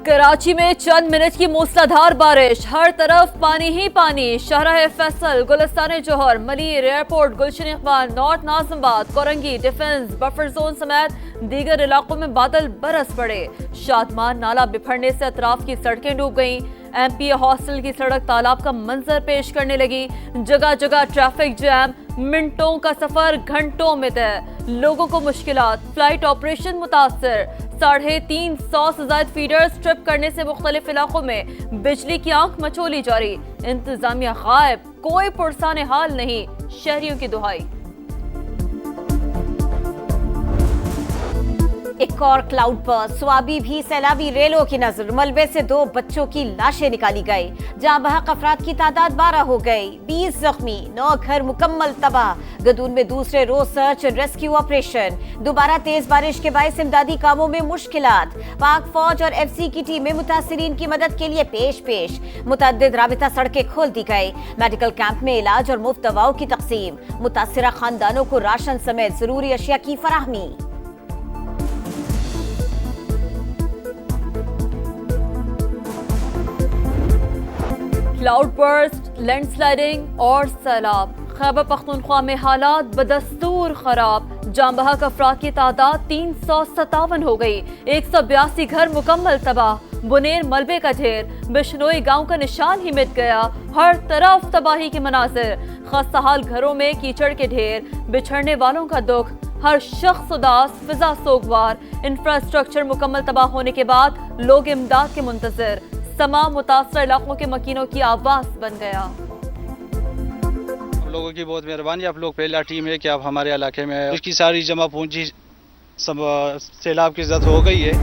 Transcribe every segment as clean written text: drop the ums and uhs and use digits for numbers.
कराची में चंद मिनट की मूसलाधार बारिश, हर तरफ पानी ही पानी। Shahrah Faisal, Gulistan Johar, Malir airport, Gulshan Iqbal, north Nazimabad, Korangi, defence buffer zone समेत दीगर इलाकों में बादल बरस पड़े। शादमान नाला बिफरने से अतराफ की सड़कें डूब गईं। एमपी हॉस्टल की सड़क तालाब का मंजर पेश करने लगी। जगह जगह ट्रैफिक जैम, मिनटों का सफर घंटों में तय। लोगों को मुश्किलात, फ्लाइट ऑपरेशन मुतासर। 350 से ज्यादा फीडर्स ट्रिप करने से मुख्तलिफ इलाकों में बिजली की आंख मचोली जारी। इंतजामिया गायब, कोई पुरसाने हाल नहीं, शहरियों की दुहाई। एक और क्लाउड पर स्वाबी भी सैलाबी रेलों की नजर। मलबे से 2 बच्चों की लाशें निकाली गई। जहां बहक अफराद की तादाद 12 हो गई, 20 जख्मी, 9 घर मुकम्मल तबाह। गदून में दूसरे रोज सर्च एंड रेस्क्यू ऑपरेशन। दोबारा तेज बारिश के बायस इमदादी कामों में मुश्किलात। पाक फौज और FC की टीमें मुतासिरीन की मदद के लिए पेश। मुतअद्दिद राबिता सड़कें खोल दी गई। मेडिकल कैंप में इलाज और मुफ्त दवाओं की तकसीम। मुतासिरा खानदानों को राशन समेत जरूरी अशिया की फराहमी। क्लाउड बर्स्ट, लैंडस्लाइडिंग और सैलाब। खैबर पख्तूनख्वा में हालात बदस्तूर खराब। जाम बहक अफराद की तादाद 357 हो गई। 182 घर मुकम्मल तबाह। बुनेर मलबे का ढेर, बिश्नोई गांव का निशान ही मिट गया। हर तरफ तबाही के मनाजिर। खस्ताहाल घरों में कीचड़ के ढेर, बिछड़ने वालों का दुख। हर शख्स उदास, फिजा सोगवार। इंफ्रास्ट्रक्चर मुकम्मल तबाह होने के बाद लोग इमदाद के मुंतजर। तमाम मुतासर इलाकों के मकीनों की आवाज बन गया। आप लोगों की बहुत मेहरबानी, आप लोग पहला टीम है कि आप हमारे इलाके में इसकी सारी जमा पूंजी सैलाब की जद हो गई है।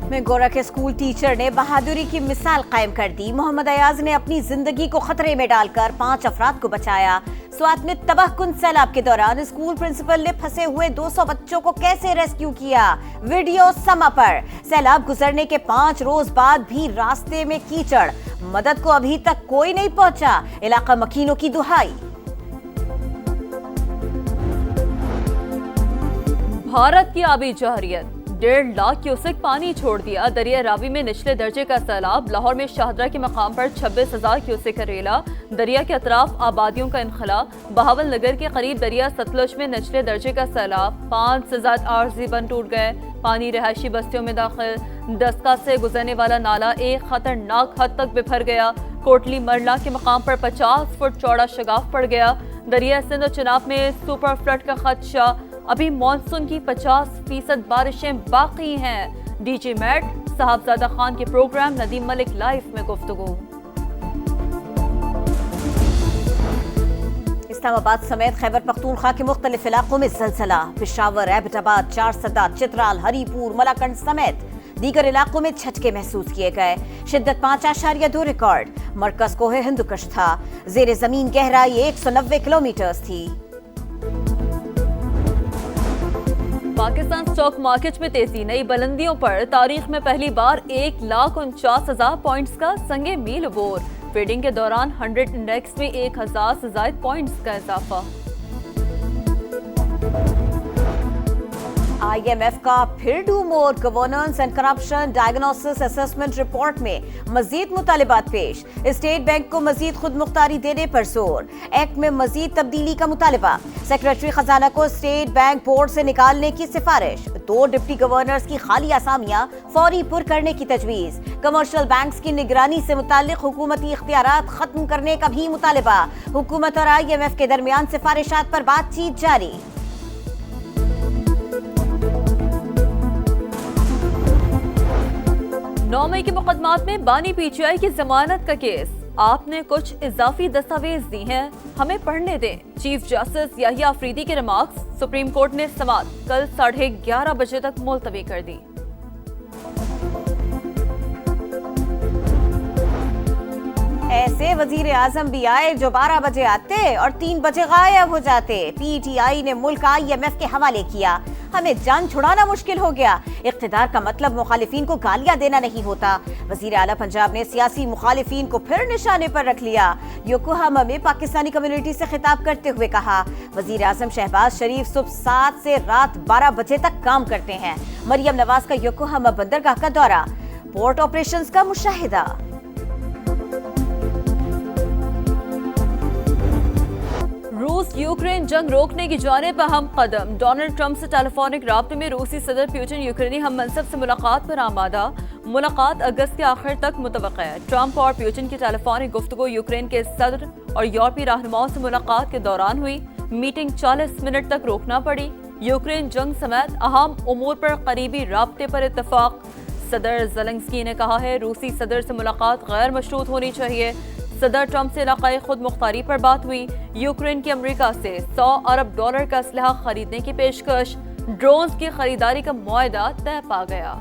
मेंगोरा के स्कूल टीचर ने बहादुरी की मिसाल कायम कर दी। मोहम्मद अयाज ने अपनी जिंदगी को खतरे में डालकर 5 अफराद को बचाया। स्वात में तबाहकुन सैलाब के दौरान स्कूल प्रिंसिपल ने फंसे हुए 200 बच्चों को कैसे रेस्क्यू किया, वीडियो समा पर। सैलाब गुजरने के 5 रोज बाद भी रास्ते में कीचड़, मदद को अभी तक कोई नहीं पहुंचा। इलाका मकीनों की दुहाई। भारत की आबी जहरियत, 1.5 लाख क्यूसेक पानी छोड़ दिया। दरिया रावी में निचले दर्जे का सैलाब। लाहौर में शाहदरा के मकाम पर 26,000 क्यूसेक का रेला। दरिया के अतराफ आबादियों का इनखला। बहावल नगर के करीब दरिया सतलुज में निचले दर्जे का सैलाब। 5 से ज्यादा आरजी बंद टूट गए। पानी रहायशी बस्तियों में दाखिल। दस्का से गुजरने वाला नाला एक खतरनाक हद तक बिफर गया। कोटली मरला के मकाम पर 50 फुट चौड़ा शगाफ पड़ गया। दरिया सिंध और चिनाब में सुपर फ्लड का खदशा। अभी मॉनसून की 50% बारिशें बाकी हैं। डीजे मैट साहबजादा खान के प्रोग्राम नदीम मलिक लाइव में गुफ्तगू। इस्लामाबाद समेत खैबर पख्तूनख्वा के मुख्तलिफ इलाकों में जलजला। पेशावर, एबटाबाद, चारसदा, चित्राल, हरीपुर, मलाकंड समेत दीगर इलाकों में झटके महसूस किए गए। शिद्दत 5.2 रिकॉर्ड। मरकज कोहे हिंदुकश था। जेर जमीन गहराई 190 किलोमीटर थी। पाकिस्तान स्टॉक मार्केट में तेजी, नई बुलंदियों पर। तारीख में पहली बार 1,49,000 पॉइंट्स का संगे मील अबूर। ट्रेडिंग के दौरान 100 इंडेक्स में 1,000 से ज्यादा पॉइंट्स का इजाफा। IMF का फिर do more governance and corruption diagnosis assessment report में मजीद मुतालिबात पेश। स्टेट बैंक को मजीद खुद मुख्तारी देने पर जोर। एक्ट में मजीद तब्दीली का मुतालिबा। सेक्रेटरी खजाना को स्टेट बैंक बोर्ड से निकालने की सिफारिश। 2 डिप्टी गवर्नर्स की खाली असामियां फौरी पुर करने की तजवीज। कमर्शियल बैंक्स की निगरानी से मुताल्लिक हुकूमती इख्तियारात खत्म करने का भी मुतालिबा। हुकूमत और IMF के दरमियान सिफारिशात पर बातचीत जारी। 9 मई के मुकदमात में बानी PTI की जमानत का केस। आपने कुछ इजाफी दस्तावेज दी हैं, हमें पढ़ने दें। चीफ जस्टिस याहिया अफरीदी के रिमार्क्स सुप्रीम कोर्ट ने समाअत कल 11:30 बजे तक मुलतवी कर दी। ऐसे वजीर आजम भी आए जो 12 बजे आते और 3 बजे गायब हो जाते। PTI ने मुल्क IMF के हवाले किया। हमें जान छुड़ाना मुश्किल हो गया। इख्तिदार का मतलब मुखालिफिन को गालियां देना नहीं होता। वजीर आला पंजाब ने सियासी मुखालिफिन को फिर निशाने पर रख लिया। योकोहामा में पाकिस्तानी कम्युनिटी से खिताब करते हुए कहा, वजीर आजम शहबाज शरीफ सुबह 7 से रात 12 बजे तक काम करते हैं। मरियम नवाज का योकोहामा बंदरगाह का दौरा। पोर्ट ऑपरेशंस का मुशाहिदा। रूस यूक्रेन जंग रोकने की जानिब अहम कदम। डोनाल्ड ट्रंप से टेलीफोनिक राब्ते में रूसी सदर पुतिन यूक्रेनी हम मनसब से मुलाकात पर आमादा। मुलाकात अगस्त के आखिर तक मुतवक्किल है। ट्रंप और पुतिन की टेलीफोनिक गुफ्तगू यूक्रेन के सदर और यूरोपीय रहनुमाओं से मुलाकात के दौरान हुई। मीटिंग 40 मिनट तक रोकना पड़ी। यूक्रेन जंग समेत अहम उमूर पर करीबी राब्ते पर इत्तफाक। सदर ज़ेलेंस्की ने कहा है रूसी सदर से मुलाकात गैर मशरूत होनी चाहिए। सदर ट्रंप से इलाकाई खुद मुख्तारी पर बात हुई। यूक्रेन की अमेरिका से $100 अरब का असलहा खरीदने की पेशकश। ड्रोन्स की खरीदारी का मुआहदा तय पा गया।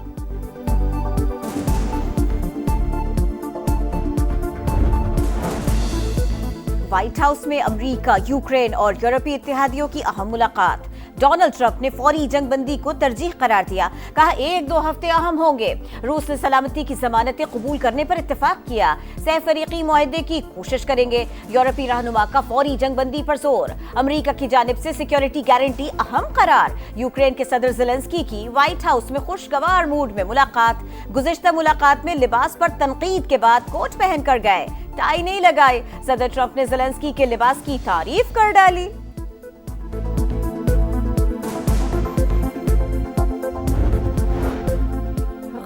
व्हाइट हाउस में अमेरिका, यूक्रेन और यूरोपीय इत्तेहादियों की अहम मुलाकात। डोनाल्ड ट्रंप ने फौरी जंगबंदी को तरजीह करार दिया। कहा 1-2 हफ्ते अहम होंगे। रूस ने सलामती की जमानतें कबूल करने पर इत्तेफाक किया। सहफरीकी मुआहदे की कोशिश करेंगे। यूरोपीय रहनुमा का फौरी जंगबंदी पर जोर। अमेरिका की जानिब से सिक्योरिटी गारंटी अहम करार। यूक्रेन के सदर ज़ेलेंस्की की व्हाइट हाउस में खुशगवार मूड में मुलाकात। गुज़िश्ता मुलाकात में लिबास पर तनकीद के बाद कोट पहन कर गए, टाई नहीं लगाए। सदर ट्रंप ने ज़ेलेंस्की के लिबास की तारीफ कर डाली।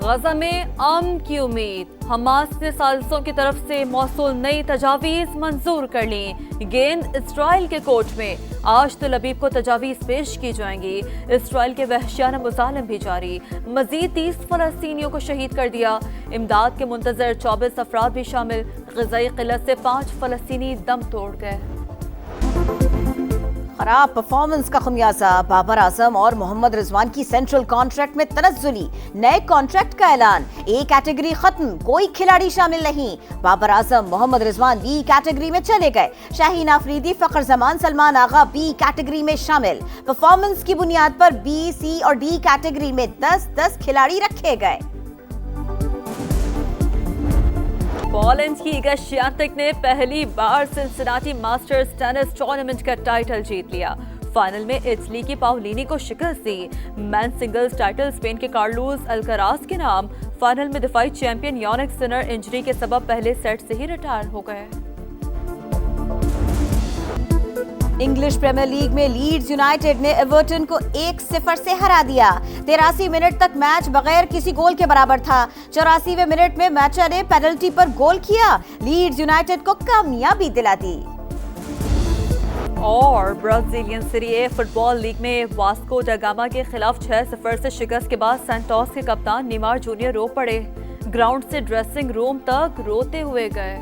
गजा में अमन की उम्मीद। हमास ने साजिशों की तरफ से मौसूल नई तजावीज़ मंजूर कर ली। गेंद इसराइल के कोर्ट में। आज तल अबीब को तजावीज़ पेश की जाएंगी। इसराइल के वहशियाना मुजालिम भी जारी। मजीद 30 फलस्तीनियों को शहीद कर दिया। इमदाद के मुंतजर 24 अफराद भी शामिल। ग़िज़ाई क़िल्लत से 5 फलस्तीनी दम तोड़ गए। खराब परफॉर्मेंस का खमियाजा। बाबर आजम और मोहम्मद रिजवान की सेंट्रल कॉन्ट्रैक्ट में तनज़्ज़ुली। नए कॉन्ट्रैक्ट का ऐलान। ए कैटेगरी खत्म, कोई खिलाड़ी शामिल नहीं। बाबर आजम, मोहम्मद रिजवान बी कैटेगरी में चले गए। शाहीन आफरीदी, फखर जमान, सलमान आगा बी कैटेगरी में शामिल। परफॉर्मेंस की बुनियाद पर बी, सी और डी कैटेगरी में 10-10 खिलाड़ी रखे गए। पोलैंड की इगा श्वियातेक ने पहली बार सिंसिनाटी मास्टर्स टेनिस टूर्नामेंट का टाइटल जीत लिया। फाइनल में इटली की पाउलिनी को शिकस्त दी। मेन सिंगल्स टाइटल स्पेन के कार्लोस अल्कराज के नाम। फाइनल में दिफाई चैंपियन यानिक सिनर इंजरी के सबब पहले सेट से ही रिटायर हो गए। इंग्लिश प्रीमियर लीग में लीड्स यूनाइटेड ने एवर्टन को 1-0 से हरा दिया। 83 मिनट तक मैच बगैर किसी गोल के बराबर था। 84वें मिनट में मैचर ने पेनल्टी पर गोल किया। लीड्स यूनाइटेड को कामयाबी दिला दी। और ब्राजीलियन सीरी ए फुटबॉल लीग में वास्को दा गामा के खिलाफ 6-0 से शिकस्त के बाद सैंटोस के कप्तान नेमार जूनियर रो पड़े। ग्राउंड से ड्रेसिंग रूम तक रोते हुए गए।